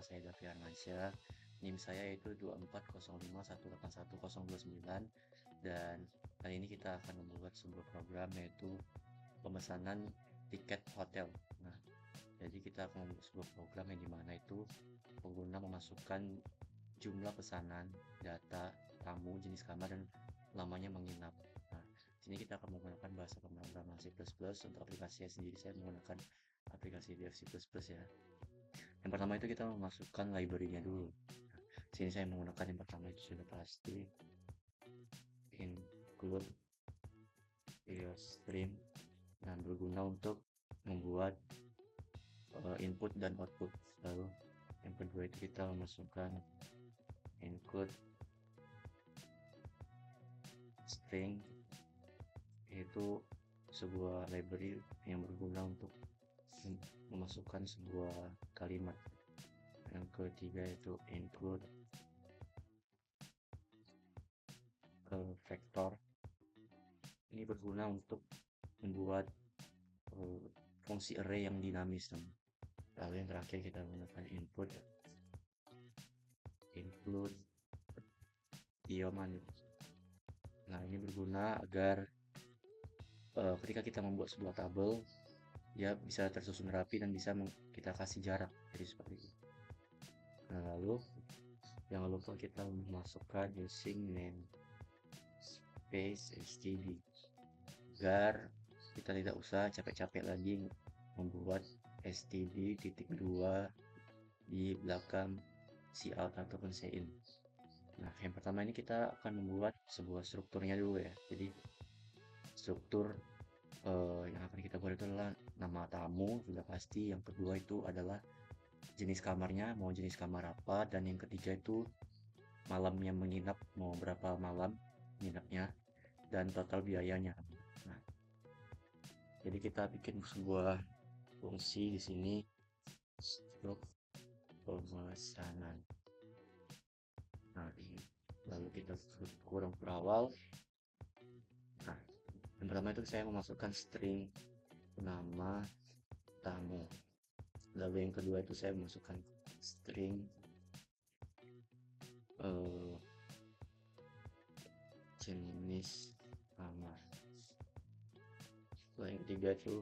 saya Davi Armansyah. NIM saya yaitu 2405181029 dan kali ini kita akan membuat sebuah program yaitu pemesanan tiket hotel. Nah, jadi kita akan membuat sebuah program yang dimana itu pengguna memasukkan jumlah pesanan, data, tamu, jenis kamar, dan lamanya menginap. Nah, sini kita akan menggunakan bahasa pemrograman C++. Untuk aplikasinya sendiri saya menggunakan aplikasi Dev C++ ya. Yang pertama itu kita memasukkan library-nya dulu. Sini saya menggunakan yang pertama itu sudah pasti include stream dan berguna untuk membuat input dan output. Lalu yang kedua itu kita memasukkan include string, yaitu sebuah library yang berguna untuk memasukkan sebuah kalimat. Yang ketiga itu include vektor, ini berguna untuk membuat fungsi array yang dinamis. Lalu yang terakhir kita menggunakan include dioman. Nah, ini berguna agar ketika kita membuat sebuah tabel dia bisa tersusun rapi dan bisa kita kasih jarak, jadi seperti itu. Nah, lalu jangan lupa kita memasukkan using name space std agar kita tidak usah capek-capek lagi membuat std.2 di belakang cout ataupun cin. Nah, yang pertama ini kita akan membuat sebuah strukturnya dulu ya. Jadi struktur yang akan kita buat itu adalah nama tamu sudah pasti, yang kedua itu adalah jenis kamarnya, mau jenis kamar apa, dan yang ketiga itu malamnya menginap, mau berapa malam menginapnya, dan total biayanya. Nah, jadi kita bikin sebuah fungsi di sini struk pemesanan. Nah, lalu kita kurang berawal. Nah, yang pertama itu saya memasukkan string nama tamu. Lalu yang kedua itu saya memasukkan string jenis kamar. Lalu yang ketiga itu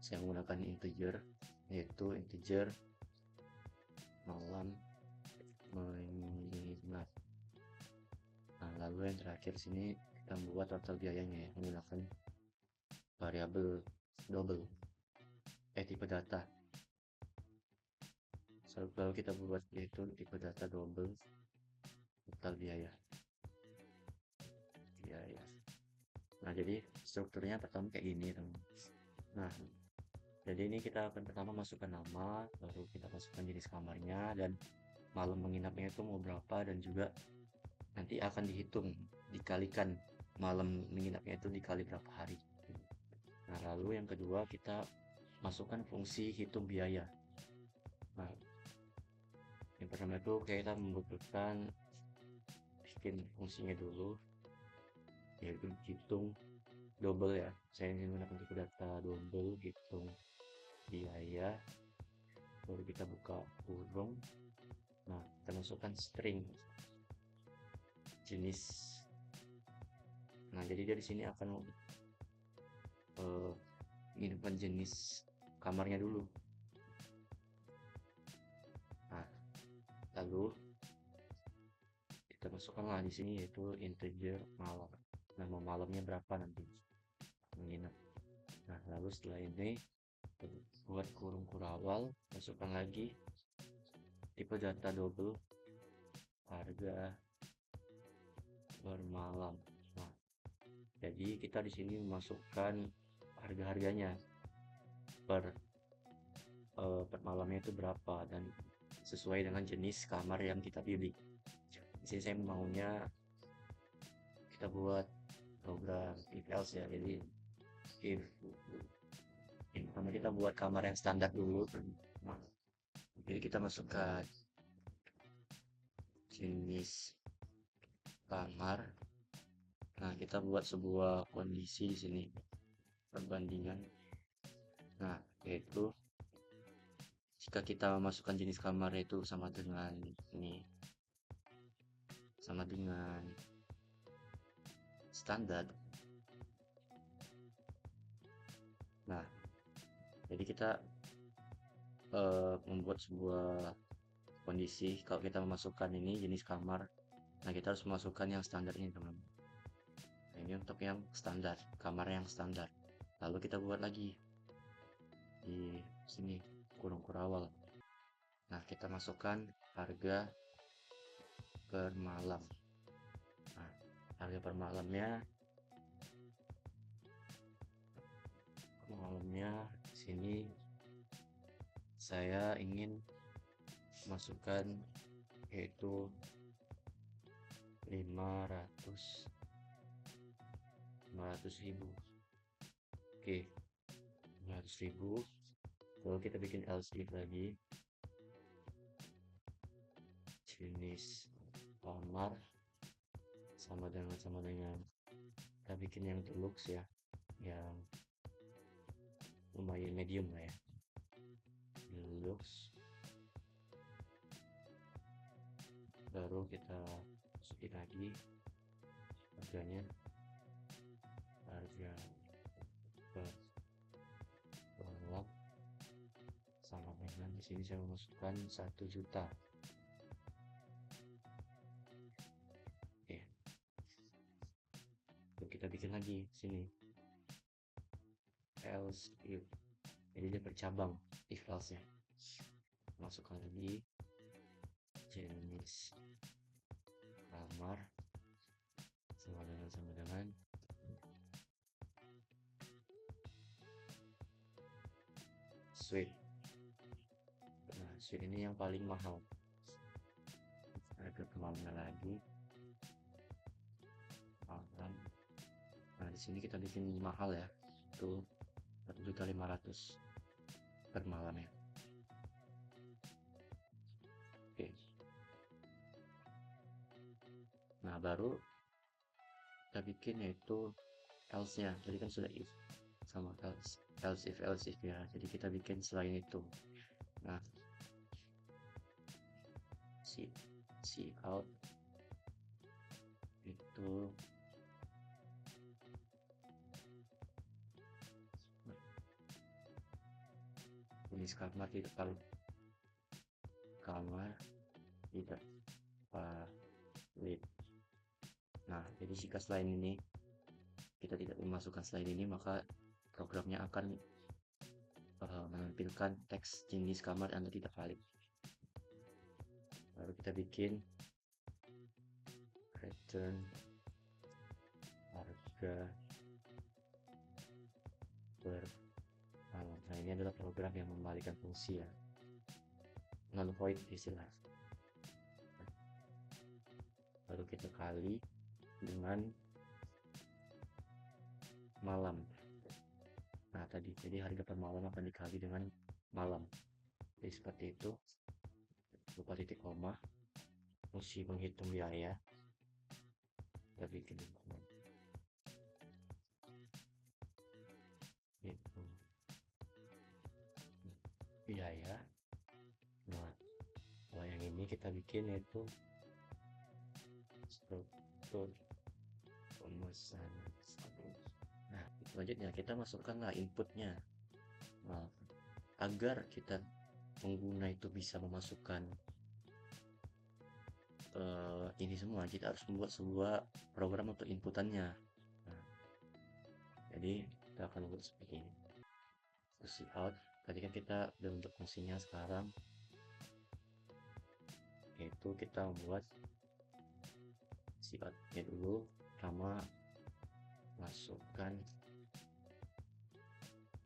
saya menggunakan integer, yaitu integer malam menginap. Nah, lalu yang terakhir sini kita membuat total biayanya ya, menggunakan variabel double tipe data. Lalu kita buat yaitu tipe data double total biaya. Nah, jadi strukturnya pertama kayak gini teman. Nah, jadi ini kita akan pertama masukkan nama, lalu kita masukkan jenis kamarnya dan malam menginapnya itu mau berapa, dan juga nanti akan dihitung dikalikan malam menginapnya itu dikali berapa hari. Nah, lalu yang kedua kita masukkan fungsi hitung biaya. Nah, yang pertama itu kita membutuhkan bikin fungsinya dulu, yaitu hitung double ya. Saya ingin menggunakan tipe data double hitung biaya, baru kita buka kurung. Nah, kita masukkan string jenis. Nah, jadi dari sini akan menginput jenis kamarnya dulu. Nah, lalu kita masukkanlah di sini yaitu integer malam. Nama malamnya berapa nanti menginap. Nah, lalu setelah ini buat kurung kurawal, masukkan lagi tipe data double harga bermalam. Nah, jadi kita di sini memasukkan harga-harganya per malamnya itu berapa dan sesuai dengan jenis kamar yang kita pilih. Di sini saya maunya kita buat program if else ya. Jadi if pertama kita buat kamar yang standar dulu. Jadi kita masukkan jenis kamar. Nah, kita buat sebuah kondisi di sini perbandingan. Nah, yaitu Jika kita memasukkan jenis kamar itu sama dengan ini, sama dengan standar. Nah, jadi kita membuat sebuah kondisi kalau kita memasukkan ini jenis kamar. Nah, kita harus memasukkan yang standar ini, teman. Nah, ini untuk yang standar, kamar yang standar. Lalu kita buat lagi di sini kurung kurawal. Nah, kita masukkan harga per malam. Nah, harga per malamnya sini saya ingin masukkan yaitu 500.000. Oke, 500.000. Lalu kita bikin else if lagi, jenis kamar sama dengan kita bikin yang deluxe ya, yang lumayan medium lah ya, deluxe. Baru kita masukin lagi harganya, harga per malam sama dengan di sini saya memasukkan 1 juta. Oke, lalu kita bikin lagi sini else if, jadi dia bercabang if else nya. Masukkan lagi jenis kamar sama dengan suite. Nah, suite ini yang paling mahal. Harga kemana lagi? Malam. Nah, di sini kita bikin mahal ya, itu 1.500.000 per malam ya. Oke. Nah, baru kita bikin yaitu else-nya. Jadi kan sudah if sama else if ya. Jadi kita bikin selain itu. Nah, see out itu jenis kamar tidak valid. Nah, jadi jika selain ini kita tidak memasukkan selain ini, maka programnya akan menampilkan teks jenis kamar Anda tidak valid. Lalu kita bikin return harga per malam. Nah, ini adalah program yang mengembalikan fungsi ya, null void istilah. Lalu kita kali dengan malam. Nah, tadi jadi harga per malam akan dikali dengan malam. Jadi seperti itu. Lupa titik koma, mesti menghitung biaya. Kita bikin itu biaya. Nah, kalau yang ini kita bikin yaitu struktur pemesanan. Nah, selanjutnya kita masukkanlah inputnya. Nah, agar kita pengguna itu bisa memasukkan ini semua, kita harus membuat sebuah program untuk inputannya. Nah, jadi kita akan buat seperti ini. See out, tadi kan kita udah bentuk fungsinya. Sekarang yaitu kita membuat see out-nya dulu, sama masukkan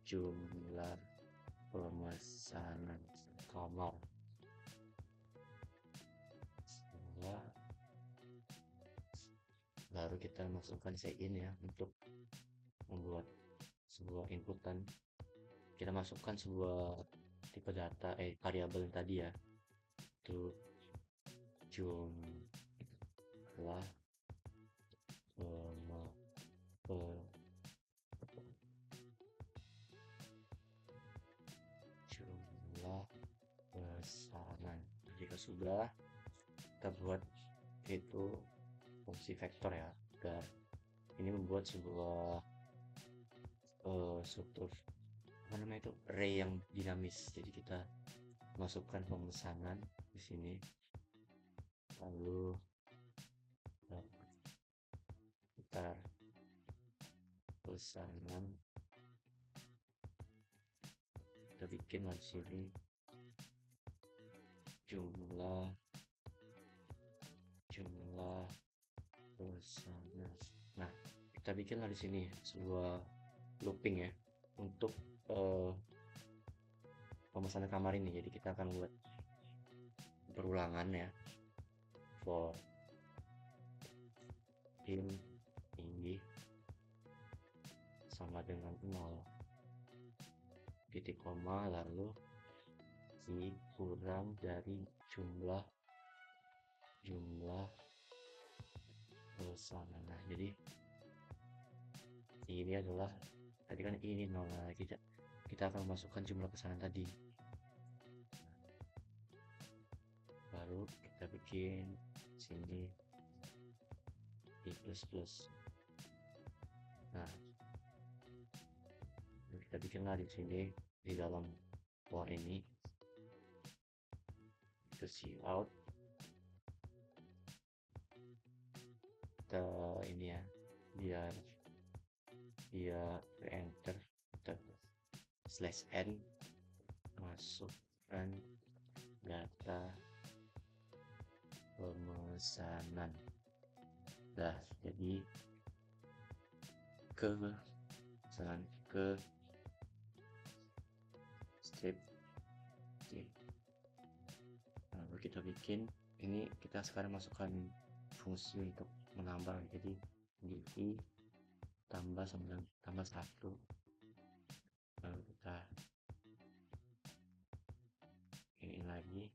jumlah pemesanan kamar. Baru kita masukkan in ya, untuk membuat sebuah inputan. Kita masukkan sebuah tipe data variabel yang tadi ya, itu jumlah jika sudah, kita buat itu fungsi vektor ya, agar ini membuat sebuah struktur apa namanya itu array yang dinamis. Jadi kita masukkan pemesanan di sini, lalu putar pesanan, kita bikin di sini jumlah pesanan. Nah, kita bikinlah di sini sebuah looping ya untuk pemesanan kamar ini. Jadi kita akan buat berulangan ya, for in tinggi sama dengan 0, titik koma, lalu i kurang dari jumlah pesanan. Nah, jadi ini adalah tadi kan ini 0, nah, kita akan masukkan jumlah pesanan tadi, baru kita bikin sini i plus. Nah, kita bikinlah di sini di dalam for ini itu cout, kita ini ya, biar enter, kita /n masukkan data pemesanan. Dah, jadi ke strip. Oke. Lalu kita bikin ini, kita sekarang masukkan fungsi untuk menambah, jadi di tambah 1, lalu kita ini lagi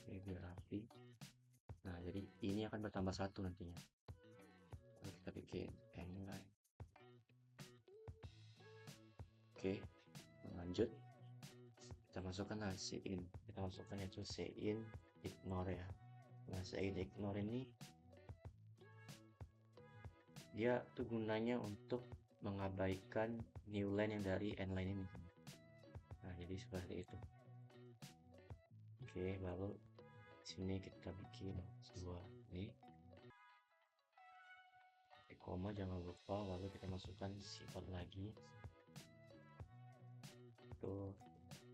ini biar rapi. Nah, jadi ini akan bertambah 1 nantinya. Lalu kita bikin inline. Oke, lanjut, kita masukkan cin, kita masukkan itu cin ignore ya. Nah, cin ignore ini dia tuh gunanya untuk mengabaikan new line yang dari end line ini. Nah, jadi seperti itu. Oke, lalu sini kita bikin sebuah ini koma, jangan lupa, lalu kita masukkan sifat lagi, itu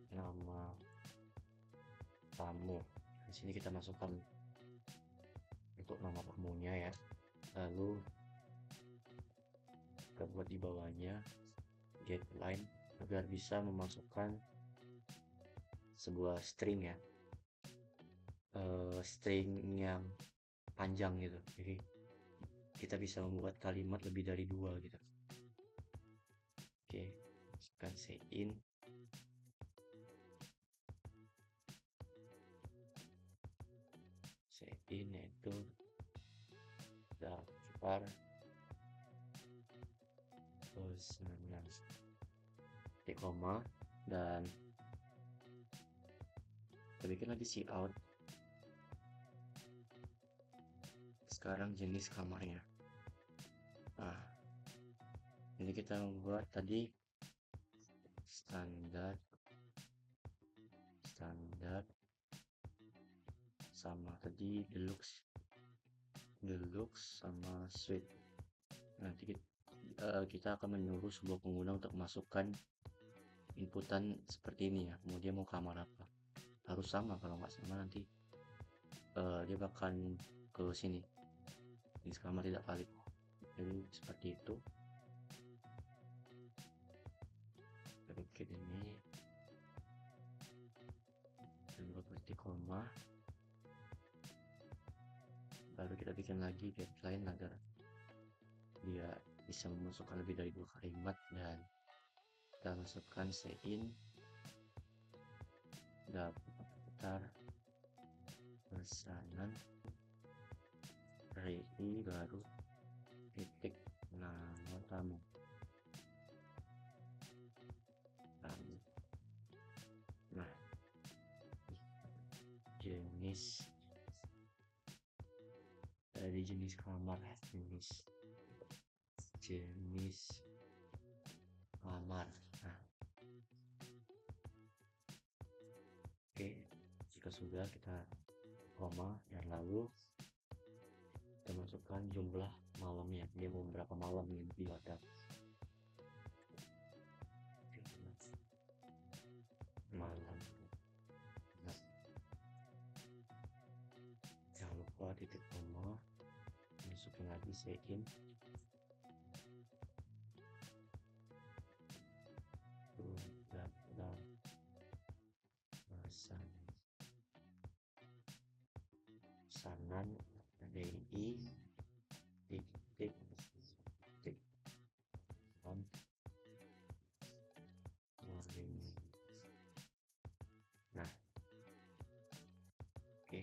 nama tamu. Di sini kita masukkan untuk nama tamunya ya, lalu kita buat di bawahnya get line agar bisa memasukkan sebuah string ya, string yang panjang gitu. Jadi kita bisa membuat kalimat lebih dari 2 gitu. Oke, masukkan cin, yaitu daftar pesanan, titik koma, dan kita bikin lagi cout. Sekarang jenis kamarnya. Nah, ini kita membuat tadi standar sama tadi deluxe sama suite. Nanti kita akan menyuruh sebuah pengguna untuk masukkan inputan seperti ini ya, mau dia mau kamar apa, harus sama. Kalau nggak sama nanti dia bakal ke sini, ini kamar tidak valid. Jadi seperti itu. Kita bikin ini dan titik koma, baru kita bikin lagi deadline agar dia bisa memasukkan lebih dari 2 kalimat, dan kita masukkan cin daftar pesanan array baru titik nama tamu. Nah, jenis kamar, jenis kamar. Nah, oke, jika sudah kita koma dan lalu kita masukkan jumlah malamnya, dia mau berapa malam yang di hotel. Malam. Nah, jangan lupa titik koma, masukin lagi check-in, pesanan DI titik morning. Nah, oke,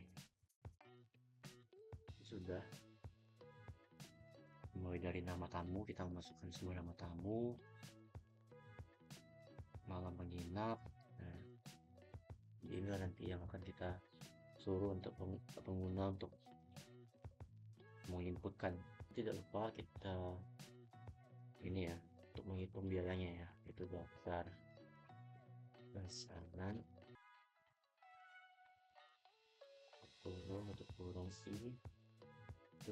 sudah. Mulai dari nama tamu, kita memasukkan semua nama tamu, malam menginap. Nah, inilah nanti yang akan kita suruh untuk pengguna untuk menginputkan. Tidak lupa kita ini ya, untuk menghitung biayanya ya, itu daftar pesanan untuk kurung ini itu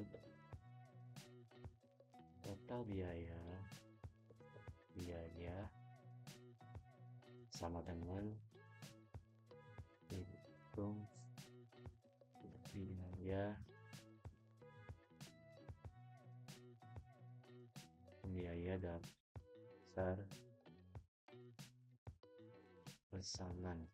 total biaya sama dengan hitung biaya dasar pesanan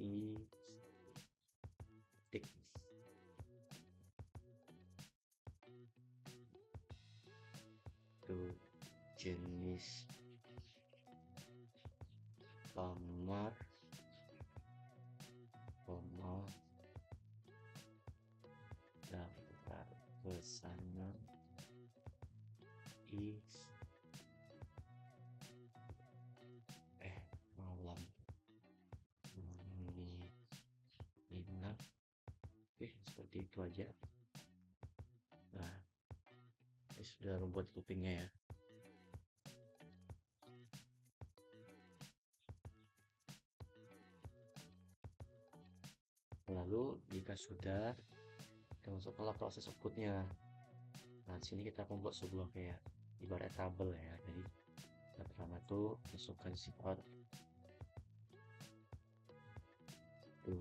titik itu jenis kamar, daftar pesanan malam menginap. Oke, seperti itu aja. Nah, ini sudah membuat loopingnya ya. Lalu jika sudah, kita masukkanlah proses outputnya. Nah, di sini kita membuat sebuah kayak ibarat tabel ya. Jadi yang pertama tuh masukkan sifat tuh,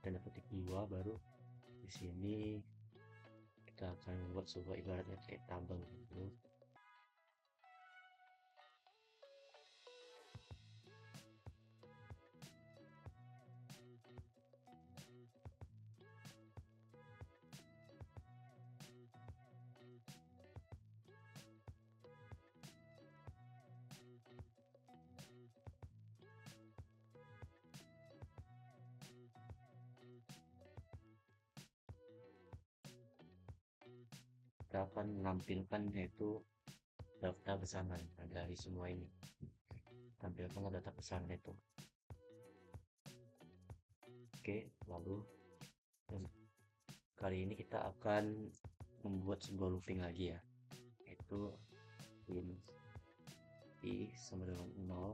dan petik 2, baru di sini kita akan membuat sebuah ibaratnya kayak tabel gitu. Kita akan menampilkan yaitu daftar pesanan dari semua ini. Tampilkan data pesanan itu. Oke, lalu kali ini kita akan membuat sebuah looping lagi ya, yaitu in i sama dengan 0,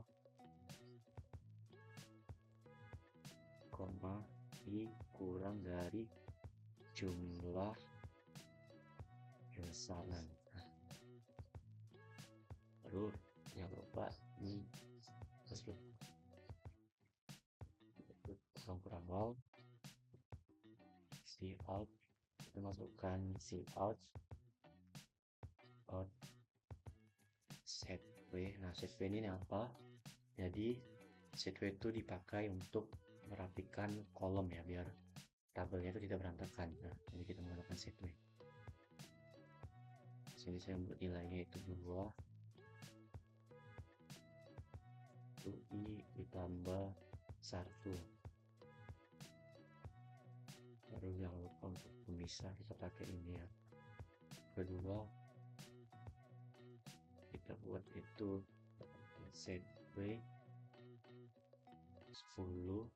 koma i kurang dari jumlah pesanan. Lalu jangan lupa ini kurang see out, kita masukkan see out set w. Nah, set w ini apa? Jadi set w itu dipakai untuk merapikan kolom ya, biar tabelnya itu tidak berantakan. Nah, jadi kita menggunakan set w. Sini saya membuat nilainya itu 2, itu i ditambah 1. Baru jangan lupa untuk pemisah kita pakai ini ya, kedua kita buat itu set way 10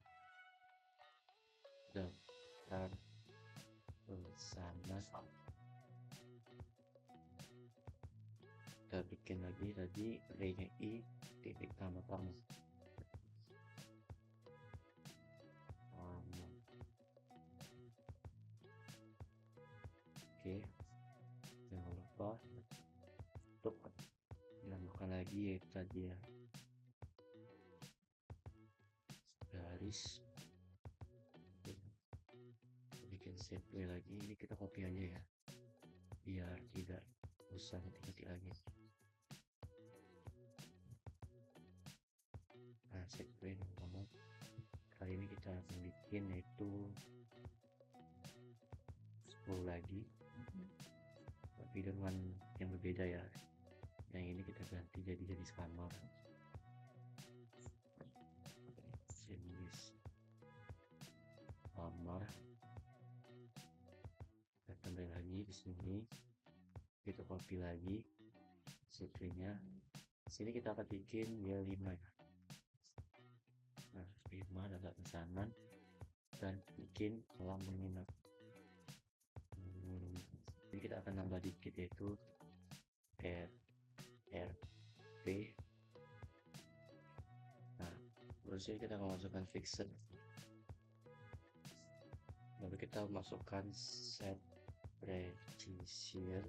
daftar pesanan. Kita bikin lagi tadi ray-nya i titik nama kamu. Oke, jangan lupa untuk menambahkan lagi yaitu tadi ya garis. Bikin set way lagi, ini kita copy aja ya biar tidak usah ketik-ketik lagi. Nah, set way nomor kali ini kita akan bikin yaitu 10 lagi, tapi dengan yang berbeda ya. Yang ini kita ganti jadi kamar. Jenis kamar. Kita tambah lagi di sini. Kita copy lagi setnya. Sini kita akan bikin dia 5 ya. Nah, 5 daftar pesanan dan bikin kolam menginap. Jadi kita akan nambah dikit yaitu RP. Nah, terus kita akan masukkan fixed, lalu kita masukkan set precision.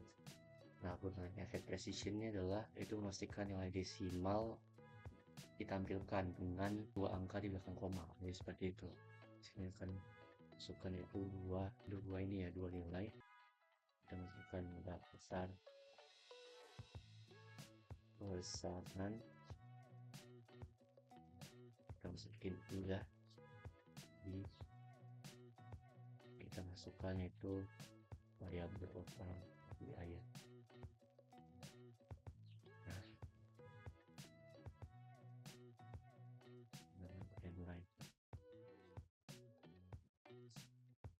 Nah, gunanya set precisionnya adalah itu memastikan nilai desimal ditampilkan dengan 2 angka di belakang koma. Jadi seperti itu. Sini akan masukkan itu dua ini ya, 2 nilai. Kita masukkan daftar pesanan, kita masukin udah kita masukkan itu variabel orang biaya.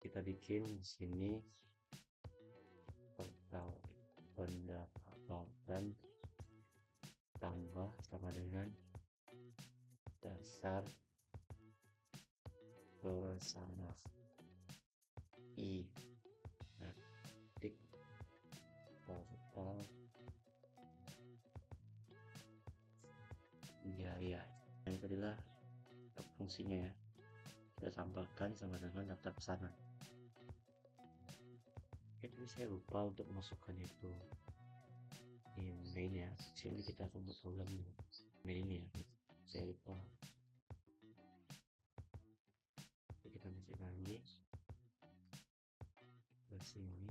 Kita bikin di sini total pendapatan tambah sama dengan dasar pesanan i. Nah, tik total biaya. Ini adalah fungsinya ya. Kita tambahkan sama dengan daftar pesanan. Tapi saya lupa untuk masukkan itu main ya. Sini kita akan buat program main ini ya, saya lupa. Kita masuk lagi ke sini.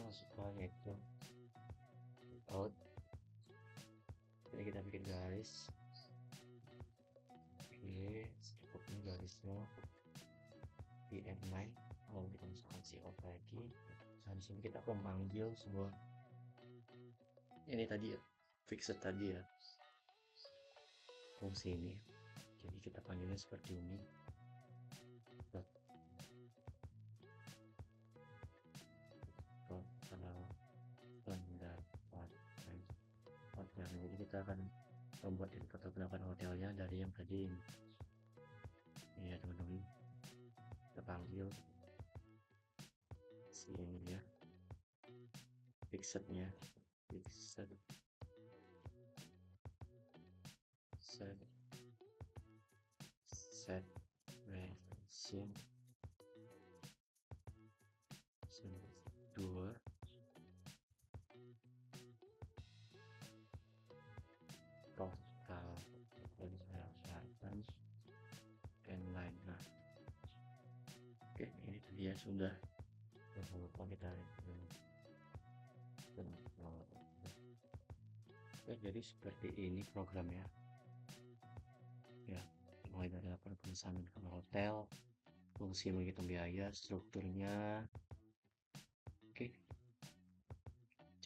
Masukkan itu out. Jadi kita bikin garis. Oke, cukupnya garisnya di M9. Lalu kita masukkan si out lagi. Nah, di sini kita akan memanggil sebuah ini tadi ya, fixed tadi ya, fungsi ini. Jadi kita panggilnya seperti ini. Jadi kita akan membuat total pendapatan hotelnya dari yang tadi ini ya teman-teman. Kita panggil sini ya, fixednya, fixed set ratio 2 total pendapatan dan lainnya. Oke, ini dia sudah. Jangan lupa kita jadi seperti ini programnya ya, mulai dari laporan pemesanan kamar hotel, fungsi menghitung biaya, strukturnya,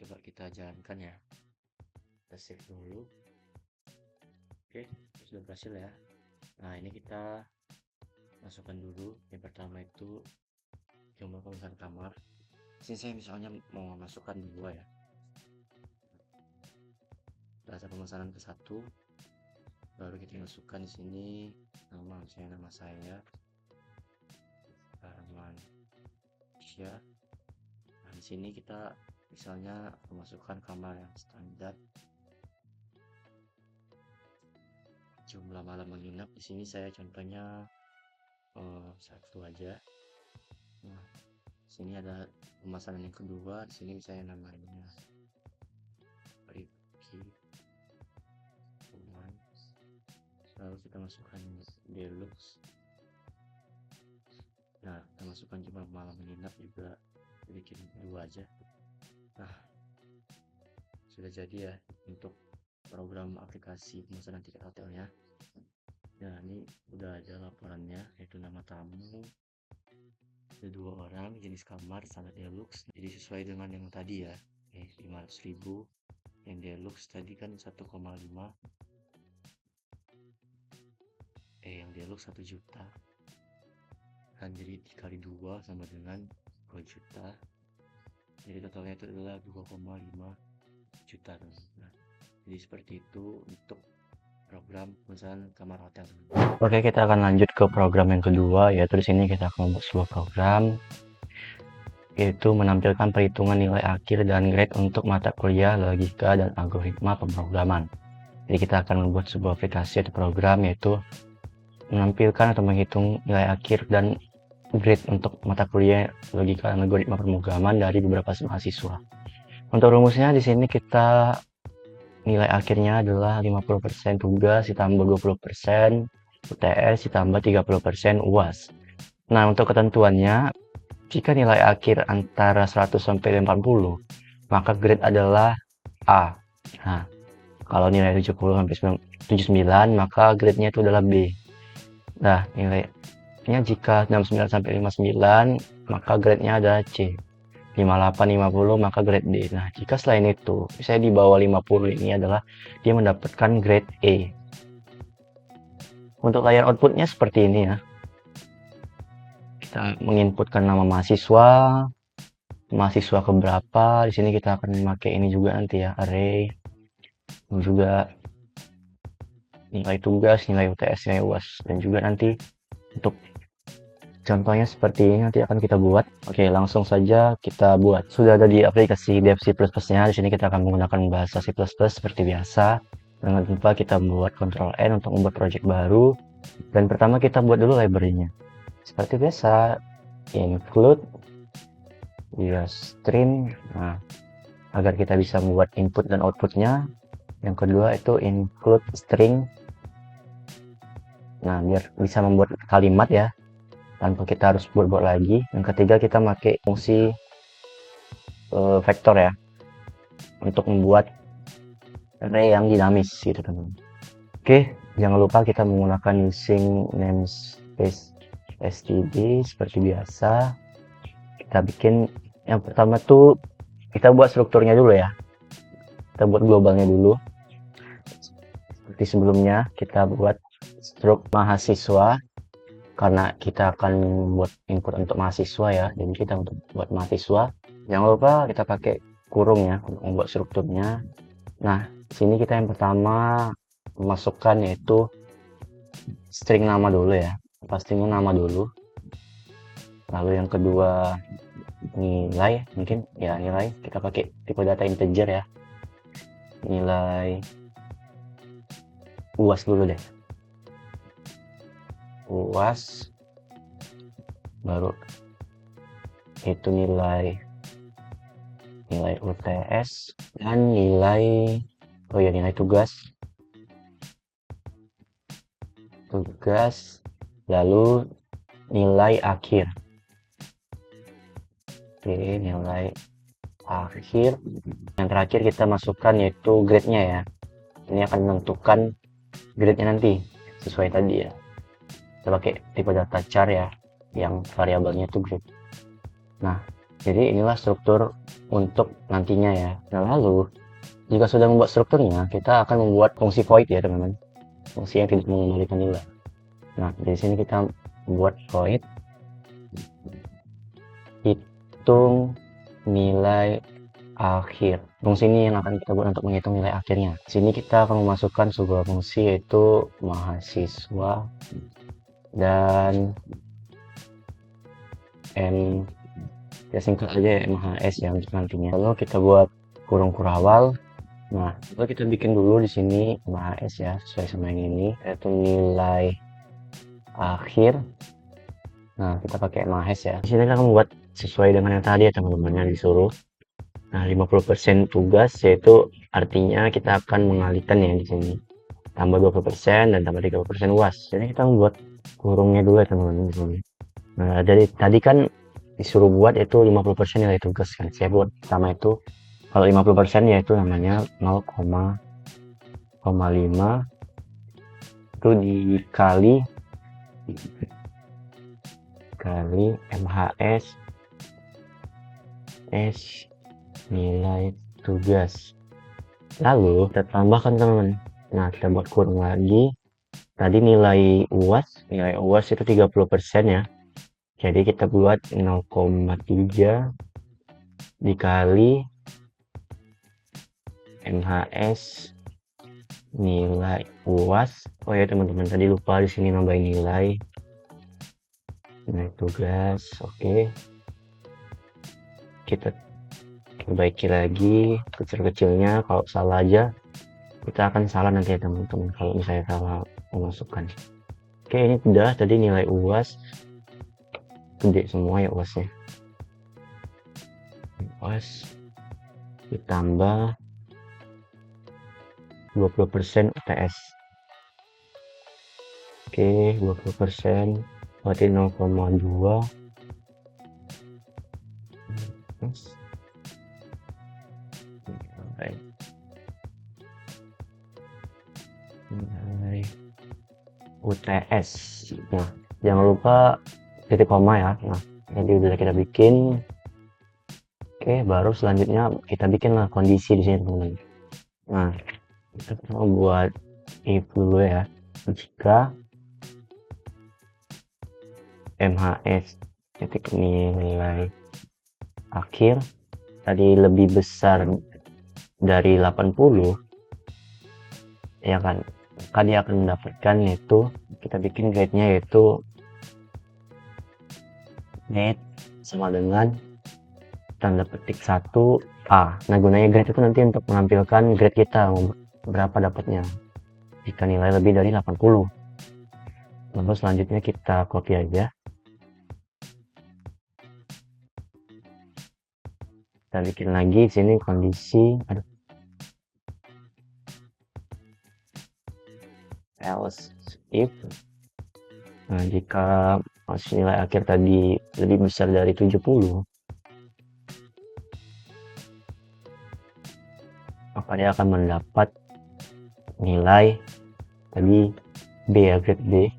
coba kita jalankan ya. Kita save dulu. Oke, sudah berhasil ya. Nah, ini kita masukkan dulu. Yang pertama itu jumlah pemesanan kamar. Sini saya misalnya mau masukkan 2 ya. Bahasa pemesanan ke 1. Baru kita masukkan di sini nama, misalnya nama saya Arman Syah. Nah, di sini kita misalnya memasukkan kamar yang standar. Jumlah malam menginap di sini saya contohnya 1 aja. Nah, sini ada pemesanan yang kedua. Di sini saya namanya Rifki. Lalu kita masukkan deluxe. Nah, kita masukkan jumlah malam menginap juga, bikin 2 aja. Nah, sudah jadi ya untuk program aplikasi pemesanan tiket hotelnya. Nah, ini udah ada laporannya, yaitu nama tamu, ada 2 orang, jenis kamar standar deluxe. Jadi sesuai dengan yang tadi ya, 500.000. Yang deluxe tadi kan 1,5. Yang deluxe 1 juta. Dan jadi dikali 2 sama dengan 2 juta. Jadi totalnya itu adalah 2,5 juta. Nah, jadi seperti itu untuk program pemesanan kamar hotel. Oke, kita akan lanjut ke program yang kedua, yaitu di sini kita akan membuat sebuah program, yaitu menampilkan perhitungan nilai akhir dan grade untuk mata kuliah logika dan algoritma pemrograman. Jadi kita akan membuat sebuah aplikasi atau program, yaitu menampilkan atau menghitung nilai akhir dan grade untuk mata kuliah logika dan algoritma pemrograman dari beberapa mahasiswa. Untuk rumusnya di sini kita nilai akhirnya adalah 50% tugas ditambah 20% UTS ditambah 30% UAS. Nah, untuk ketentuannya, jika nilai akhir antara 100 sampai 80, maka grade adalah A. Nah, kalau nilai 70 sampai 79, maka grade-nya itu adalah B. Nah, nilainya jika 69 sampai 59, maka grade-nya adalah C. 58, 50, maka grade D. Nah, jika selain itu, misalnya di bawah 50 ini adalah dia mendapatkan grade E. Untuk layar outputnya seperti ini ya. Kita menginputkan nama mahasiswa keberapa. Di sini kita akan memakai ini juga nanti ya, array. Dan juga nilai tugas, nilai UTS, nilai UAS. Dan juga nanti untuk contohnya seperti ini nanti akan kita buat. Oke, langsung saja kita buat. Sudah ada di aplikasi Dev C++-nya. Di sini kita akan menggunakan bahasa C++ seperti biasa. Jangan lupa kita membuat Ctrl N untuk membuat project baru. Dan pertama kita buat dulu library-nya. Seperti biasa, include string. Nah, agar kita bisa membuat input dan output-nya. Yang kedua itu include string. Nah, biar bisa membuat kalimat ya, tanpa kita harus buat lagi. Yang ketiga kita pakai fungsi vektor ya, untuk membuat array yang dinamis gitu teman-teman. Oke, jangan lupa kita menggunakan using namespace std seperti biasa. Kita bikin yang pertama tuh kita buat strukturnya dulu ya, kita buat globalnya dulu. Seperti sebelumnya kita buat struk mahasiswa, karena kita akan buat input untuk mahasiswa ya, jadi kita untuk buat mahasiswa. Jangan lupa kita pakai kurung ya untuk membuat strukturnya. Nah, sini kita yang pertama memasukkan yaitu string nama dulu ya, pastinya nama dulu. Lalu yang kedua nilai, mungkin ya nilai, kita pakai tipe data integer ya, nilai UAS dulu deh, UAS, baru itu nilai UTS dan nilai tugas, lalu nilai akhir. Oke, nilai akhir. Yang terakhir kita masukkan yaitu grade-nya ya, ini akan menentukan grade-nya nanti sesuai tadi ya. Kita pakai tipe data char ya, yang variabelnya itu grade. Nah, jadi inilah struktur untuk nantinya ya. Nah, lalu jika sudah membuat strukturnya, kita akan membuat fungsi void ya teman-teman, fungsi yang tidak mengembalikan nilai. Nah, di sini kita membuat void hitung nilai akhir. Fungsi ini yang akan kita buat untuk menghitung nilai akhirnya. Di sini kita akan memasukkan sebuah fungsi yaitu mahasiswa dan m, ya singkat aja ya, MHS ya untuk nantinya. Lalu kita buat kurung kurawal. Nah, lalu kita bikin dulu di sini MHS ya, sesuai sama yang ini, yaitu nilai akhir. Nah, kita pakai MHS ya. Di sini kita akan membuat sesuai dengan yang tadi ya teman-teman yang disuruh. Nah, 50% tugas yaitu artinya kita akan mengalihkan ya di sini. Tambah 20% dan tambah 30% UAS. Jadi kita membuat kurungnya dulu ya teman-teman di sini. Nah, dari tadi kan disuruh buat yaitu 50% nilai tugas kan. Saya buat pertama itu kalau 50% yaitu namanya 0,5 itu dikali MHS nilai tugas, lalu kita tambahkan teman-teman. Nah, kita buat kurung lagi. Tadi nilai UAS itu 30% ya, jadi kita buat 0,3 dikali MHS nilai UAS. Oh ya teman-teman, tadi lupa di sini nambahin nilai tugas. Oke, kita perbaiki lagi kecil-kecilnya. Kalau salah aja kita akan salah nanti ya teman-teman kalau misalnya salah memasukkan. Oke, ini udah. Tadi nilai UAS gede semua ya UASnya. UAS ditambah 20% UTS. Oke, 20% berarti 0,2. Nilai UTS. Nah, jangan lupa titik koma ya. Nah, jadi udah kita bikin. Oke, baru selanjutnya kita bikinlah kondisi di sini teman-teman. Nah, kita mau buat if dulu ya. Jika MHS titik nilai akhir tadi lebih besar dari 80 ya kan, maka dia akan mendapatkan yaitu kita bikin grade-nya yaitu grade sama dengan tanda petik 1A. Nah, gunanya grade itu nanti untuk menampilkan grade kita berapa dapatnya jika nilai lebih dari 80. Lalu selanjutnya kita copy aja. Kita bikin lagi di sini kondisi else if. Nah, jika nilai akhir tadi lebih besar dari 70, maka dia akan mendapat nilai tadi B ya, grade B.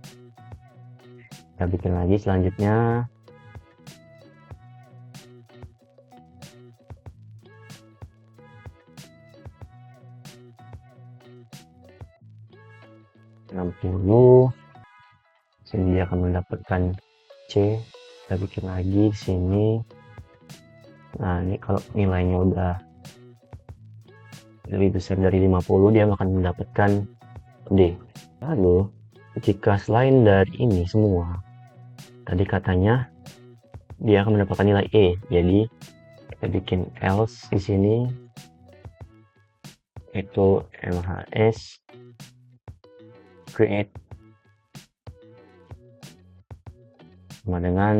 Kita bikin lagi selanjutnya. Sini dia akan mendapatkan C. Kita bikin lagi di sini. Nah, ini kalau nilainya udah lebih besar dari 50, dia akan mendapatkan D. Lalu jika selain dari ini semua, tadi katanya dia akan mendapatkan nilai E. Jadi kita bikin else di sini itu MHS create sama dengan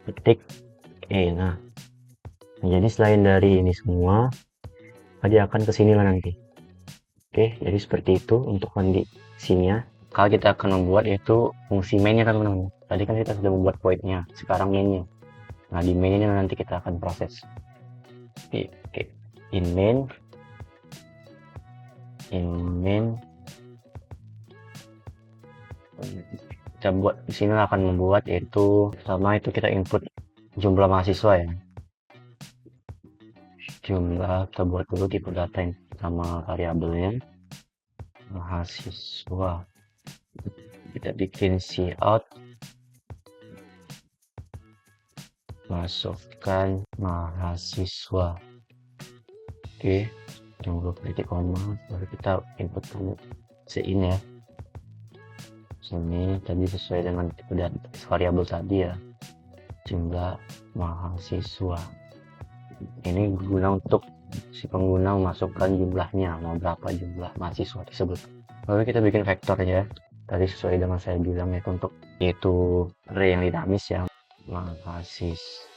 petik E. Nah, jadi selain dari ini semua, dia akan kesini lah nanti. Oke, jadi seperti itu untuk kondisinya. Kalau kita akan membuat yaitu fungsi mainnya kan teman-teman. Tadi kan kita sudah membuat voidnya, sekarang mainnya. Nah, di main ini nanti kita akan proses. Oke, in main kita buat di sini akan membuat yaitu pertama itu kita input jumlah mahasiswa ya. jumlah, kita buat dulu tipe data yang sama variabelnya mahasiswa. Kita bikin cout, masukkan mahasiswa. Oke, tunggu titik koma, baru kita input dulu in ya. Sini tadi sesuai dengan tipe data variabel tadi ya, jumlah mahasiswa. Ini guna untuk si pengguna memasukkan jumlahnya, mau berapa jumlah mahasiswa tersebut. Lalu kita bikin vektor ya, tadi sesuai dengan saya bilang yaitu array yang dinamis ya, mahasiswa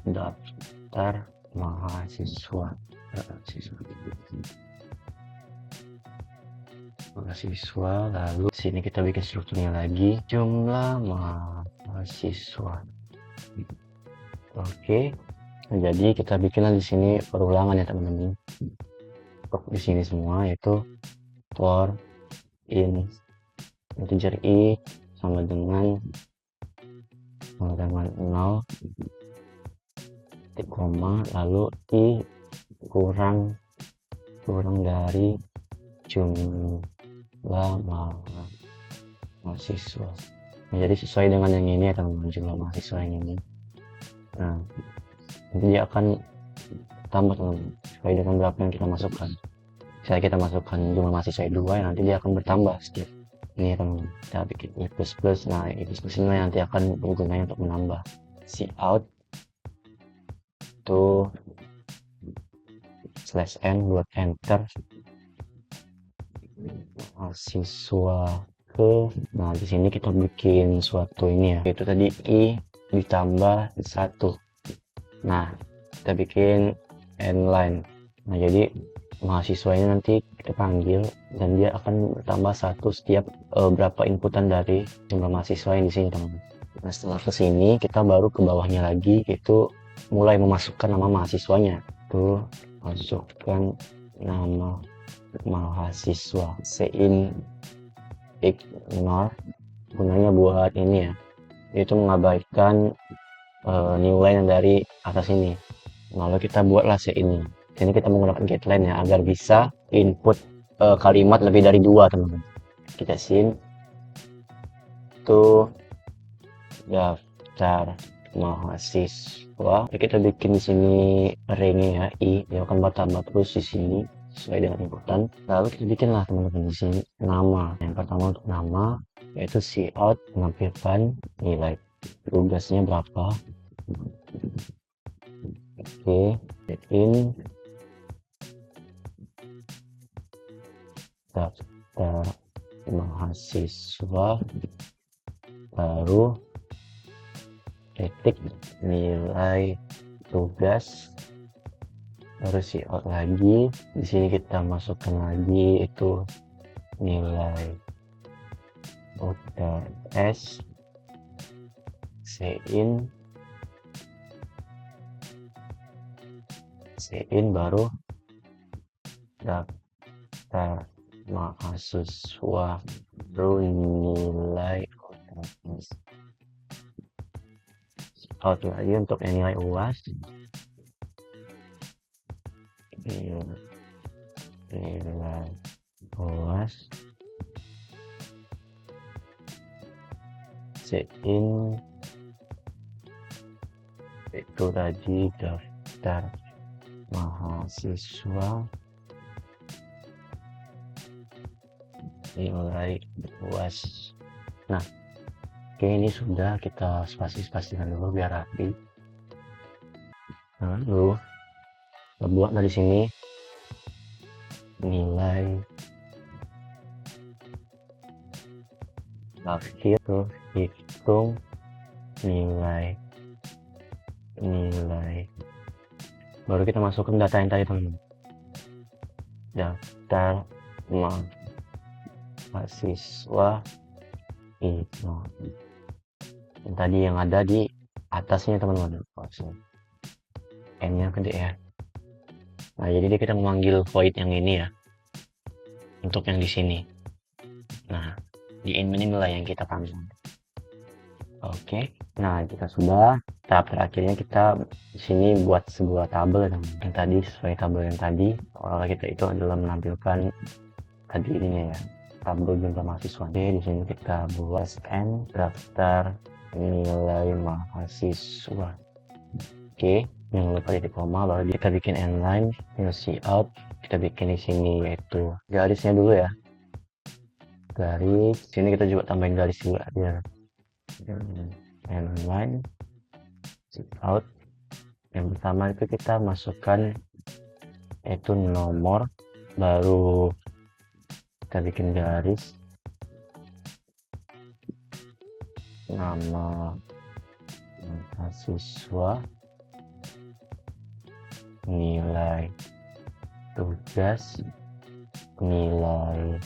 daftar mahasiswa lalu sini kita bikin strukturnya lagi, jumlah mahasiswa. Oke, jadi kita bikinlah di sini perulangan ya teman-teman. Di sini semua yaitu for in integer i sama dengan 0, titik koma, lalu i kurang dari jumlah mahasiswa. Nah, jadi sesuai dengan yang ini ya teman-teman, jumlah mahasiswa yang ini. Nah, nanti dia akan tambah teman-teman sesuai dengan berapa yang kita masukkan. Misalnya kita masukkan jumlah mahasiswa 2, nanti dia akan bertambah setiap ini teman-teman. Kita bikin i plus, nah i plus ini nanti akan bergunanya untuk menambah. Cout to /n, buat enter mahasiswa ke, nah di sini kita bikin suatu ini ya, itu tadi i ditambah 1. Nah kita bikin n-line. Nah jadi mahasiswa ini nanti kita panggil dan dia akan bertambah 1 setiap berapa inputan dari jumlah mahasiswa yang di sini teman-teman. Nah setelah kesini kita baru ke bawahnya lagi, itu mulai memasukkan nama mahasiswanya. Tuh, masukkan nama mahasiswa. Sein ignore, gunanya buat ini ya, itu mengabaikan nilai yang dari atas ini. Lalu kita buatlah ini. Ini kita menggunakan getLine ya, agar bisa input kalimat lebih dari 2 teman-teman. Kita sin to daftar mahasiswa. Kita bikin di sini array-nya ya, i, dia akan bertambah terus di sini sesuai dengan inputan. Lalu kita bikinlah teman-teman di sini nama. Yang pertama untuk nama yaitu cout, menampilkan nilai tugasnya berapa. Oke, in daftar mahasiswa, baru titik nilai tugas, baru cout lagi. Di sini kita masukkan lagi itu nilai UTS, sein baru daftar mahasiswa, baru nilai UTS. Out lagi untuk nilai UAS, nilai UAS, sein itu tadi daftar mahasiswa, nilai UAS. Nah oke, ini sudah, kita spasi-spasikan dulu biar rapi. Nah, lalu kita buat dari sini nilai akhir, tuh hitung nilai, baru kita masukkan data yang tadi teman-teman, daftar mahasiswa itu yang tadi yang ada di atasnya teman-teman, n nya gede ya. Nah jadi kita memanggil void yang ini ya untuk yang di sini. Nah di in inilah yang kita panggil. Oke, nah jika sudah, tahap terakhirnya kita di sini buat sebuah tabel yang tadi sesuai tabel yang tadi. Kita itu adalah menampilkan tadi ininya ya, tabel jumlah mahasiswa. Oke, di sini kita buat SN daftar nilai mahasiswa. Oke, jangan lupa titik koma, lalu kita bikin inline, out, kita bikin di sini yaitu garisnya dulu ya. Garis, sini kita juga tambahin garis juga biar inline, out. Yang pertama itu kita masukkan itu nomor, baru kita bikin garis nama mahasiswa, nilai tugas, nilai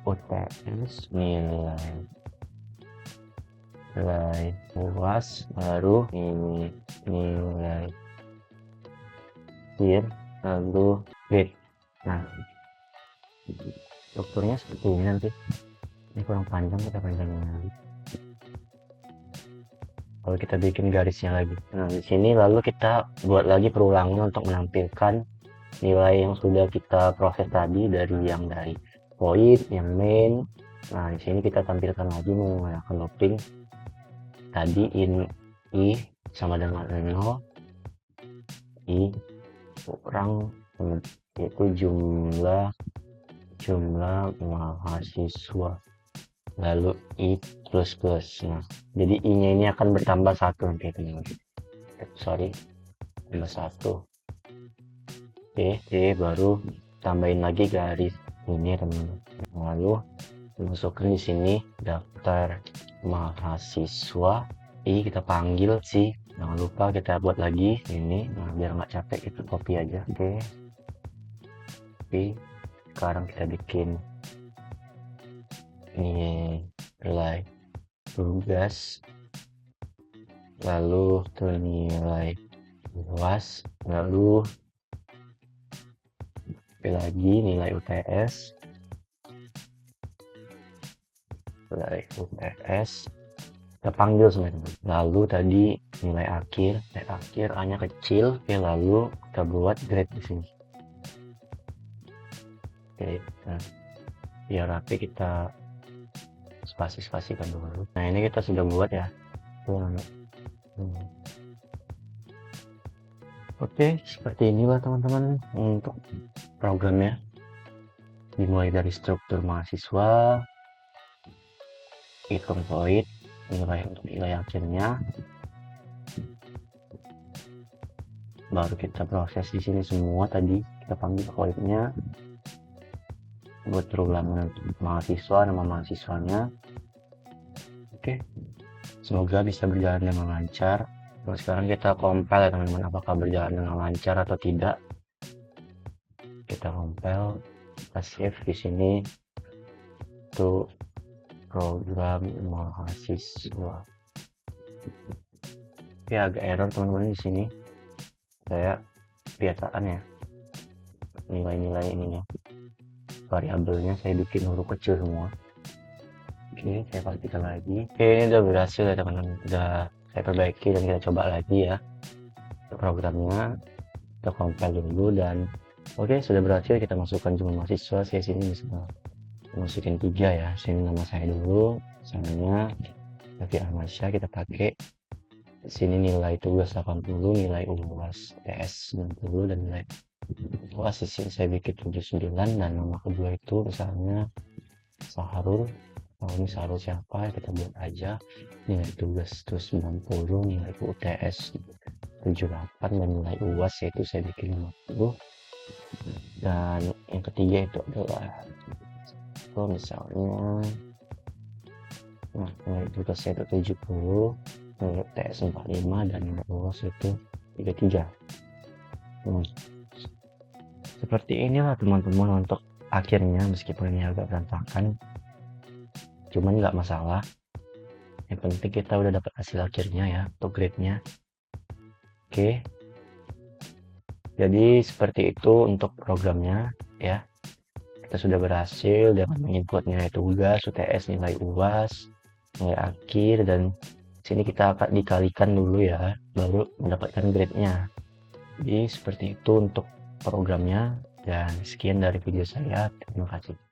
UTS, nilai UAS, baru ini nilai year, lalu grade. Nah, strukturnya seperti ini nanti. Ini kurang panjang, kita panjangin lagi. Lalu kita bikin garisnya lagi. Nah, di sini lalu kita buat lagi perulangan untuk menampilkan nilai yang sudah kita proses tadi dari void, yang main. Nah, di sini kita tampilkan lagi menggunakan looping. Tadi i sama dengan 0, i kurang itu jumlah mahasiswa, lalu i plus. Nah, jadi i nya ini akan bertambah 1 nanti teman-teman. Tambah 1. Oke, baru tambahin lagi garis ini teman-teman. Lalu masukkan di sini daftar mahasiswa, kita panggil sih, jangan lupa kita buat lagi ini. Nah, biar nggak capek itu copy aja. Oke, sekarang kita bikin ini nilai tugas, lalu nilai UAS, lalu lagi nilai UTS, kita panggil sebenarnya. Lalu tadi nilai akhir hanya kecil. Oke, lalu kita buat grade di sini. Oke, nah, biar rapi kita spasi-spasikan dulu. Nah, ini kita sudah buat ya. Oke, seperti inilah teman-teman untuk programnya. Dimulai dari struktur mahasiswa, hitung void, nilai akhirnya, baru kita proses di sini semua. Tadi kita panggil voidnya, buat perulangan mahasiswa, nama mahasiswanya. Oke, semoga bisa berjalan dengan lancar. Terus sekarang kita compile ya teman-teman, apakah berjalan dengan lancar atau tidak. Kita compile, kita save di sini tuh program mahasiswa. Oke, agak error teman-teman di sini. Saya kebiasaan ya, nilai-nilai ininya, variabelnya saya bikin huruf kecil semua. Oke, saya pastikan lagi. Oke, ini udah berhasil ya teman-teman, udah saya perbaiki dan kita coba lagi ya untuk programnya. Kita compile dulu dan oke, sudah berhasil. Kita masukkan jumlah mahasiswa. Saya sini bisa masukin 3 ya. Sini nama saya dulu, sananya Raffi Ahmadsyah, kita pakai. Sini nilai tugas 80, nilai UAS TS 90, dan nilai UAS di sini saya bikin 79, dan nama kedua itu misalnya Saharul. Ini Saharul siapa ya, kita buat aja. Nilai tugas terus 90, nilai UTS 78, dan nilai UAS yaitu saya bikin 50. Dan yang ketiga itu adalah misalnya nilai tugasnya itu 70, nilai UTS 45, dan nilai UAS itu 33. Seperti inilah teman-teman untuk akhirnya, meskipun ini agak berantakan, cuman nggak masalah. Yang penting kita udah dapat hasil akhirnya ya, untuk grade-nya. Oke, jadi seperti itu untuk programnya ya. Kita sudah berhasil dengan menginput nilai tugas, UTS, nilai UAS, nilai akhir, dan sini kita akan dikalikan dulu ya, baru mendapatkan grade-nya. Jadi seperti itu untuk programnya, dan sekian dari video saya. Terima kasih.